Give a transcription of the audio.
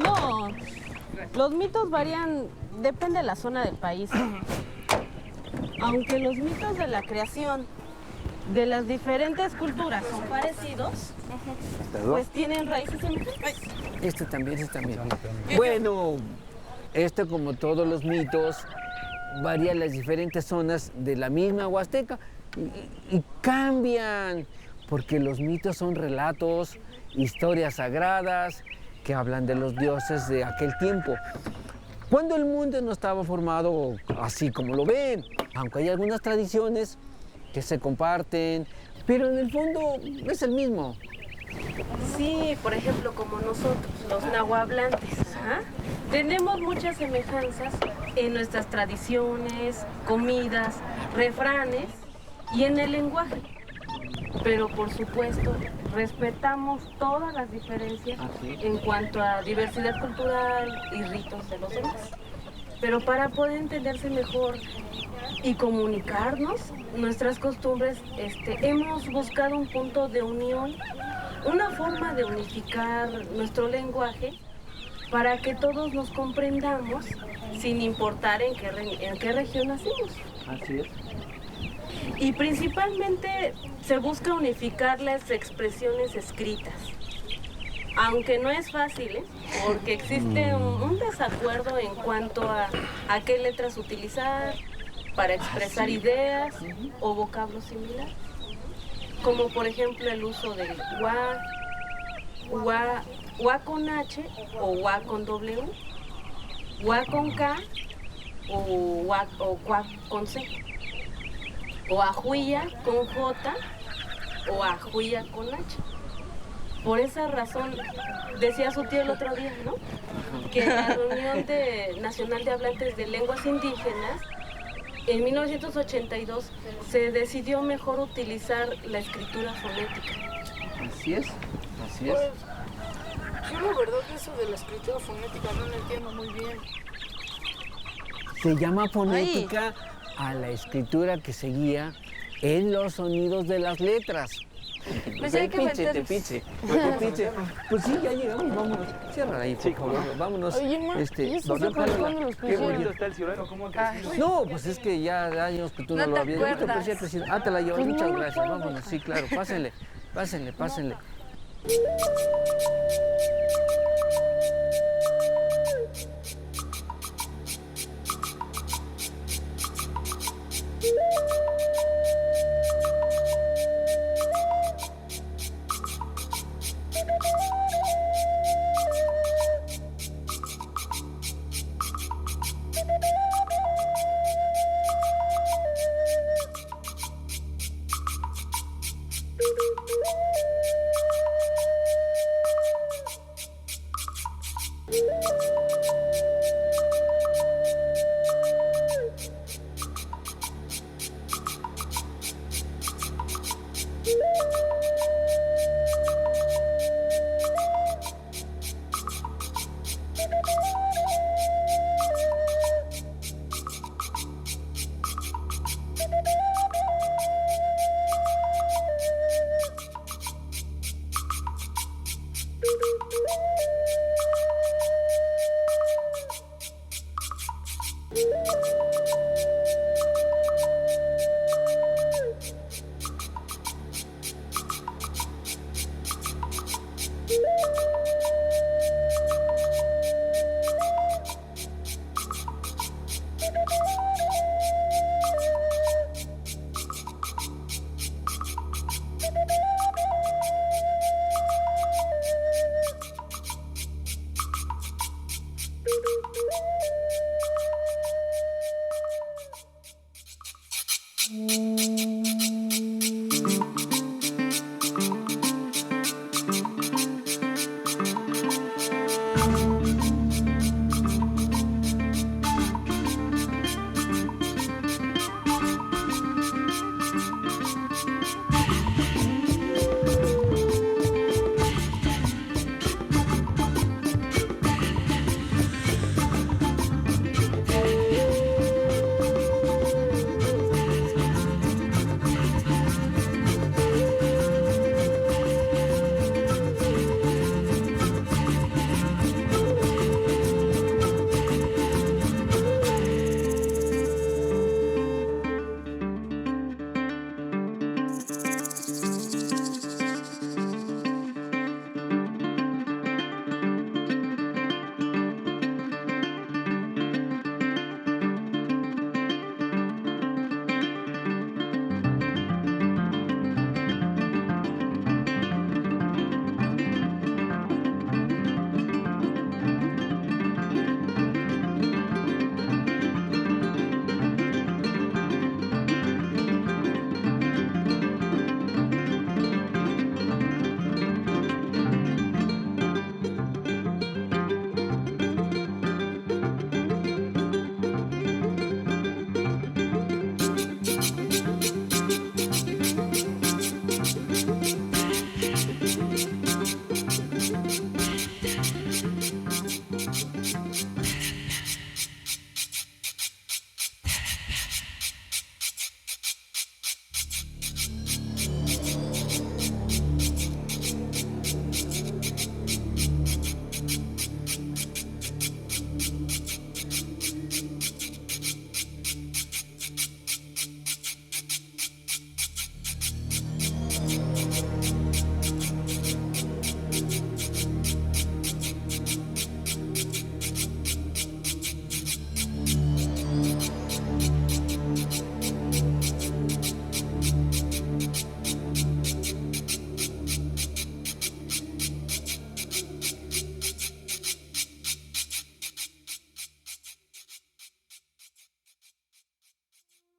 No, los mitos varían, depende de la zona del país. Aunque los mitos de la creación de las diferentes culturas son parecidos, pues tienen raíces semejantes. Este también. Bueno, como todos los mitos, varían las diferentes zonas de la misma Huasteca y cambian, porque los mitos son relatos, historias sagradas que hablan de los dioses de aquel tiempo, cuando el mundo no estaba formado así como lo ven, aunque hay algunas tradiciones que se comparten, pero en el fondo es el mismo. Sí, por ejemplo, como nosotros, los nahuatlantes, tenemos muchas semejanzas en nuestras tradiciones, comidas, refranes y en el lenguaje. Pero por supuesto, respetamos todas las diferencias en cuanto a diversidad cultural y ritos de los demás. Pero para poder entenderse mejor y comunicarnos nuestras costumbres, hemos buscado un punto de unión, una forma de unificar nuestro lenguaje para que todos nos comprendamos sin importar en qué región nacimos. Así es. Y principalmente se busca unificar las expresiones escritas, aunque no es fácil, porque existe un desacuerdo en cuanto a qué letras utilizar para expresar ideas o vocablos similares, como por ejemplo el uso del gua con H o gua con W, gua con K o gua con C, o ajuya con J o ajuya con H. Por esa razón, decía su tío el otro día, ¿no?, que en la reunión nacional de hablantes de lenguas indígenas, en 1982, se decidió mejor utilizar la escritura fonética. Así es. Pues, yo la verdad eso de la escritura fonética no lo entiendo muy bien. Se llama fonética a la escritura que seguía en los sonidos de las letras. Pues hay que meter... Tepiche. Pues sí, ya llegamos, vámonos. Cierra ahí, por favor. Vámonos. Oye, ma, ¿y esos ojos cuándo los Qué bonito pusieron? está el ciudad, ¿cómo ha crecido? No, pues es que ya años que tú no, No lo te habías visto, pero acuerdas. sí ha crecido. Te la llevas, Pues muchas no me gracias. acuerdo. Vámonos, sí, claro, pásenle.